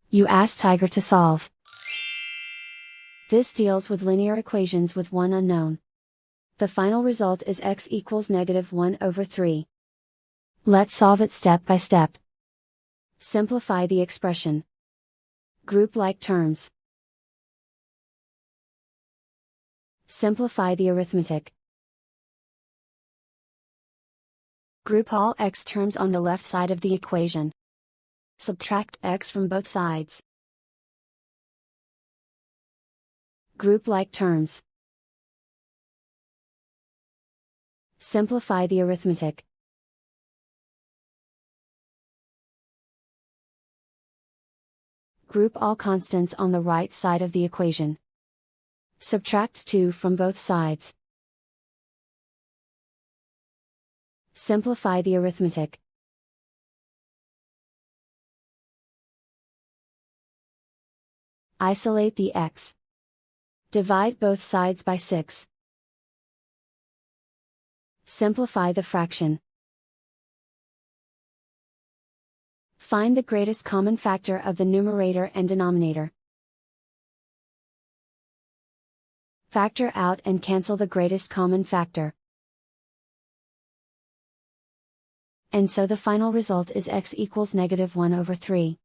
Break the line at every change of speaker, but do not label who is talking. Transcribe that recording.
You ask Tiger to solve. This deals with linear equations with one unknown. The final result is x equals -1/3. Let's solve it step by step. Simplify the expression. Group like terms. Simplify the arithmetic. Group all x terms on the left side of the equation. Subtract x from both sides. Group like terms. Simplify the arithmetic. Group all constants on the right side of the equation. Subtract 2 from both sides. Simplify the arithmetic. Isolate the x. Divide both sides by 6. Simplify the fraction. Find the greatest common factor of the numerator and denominator. Factor out and cancel the greatest common factor. And so the final result is x equals -1/3.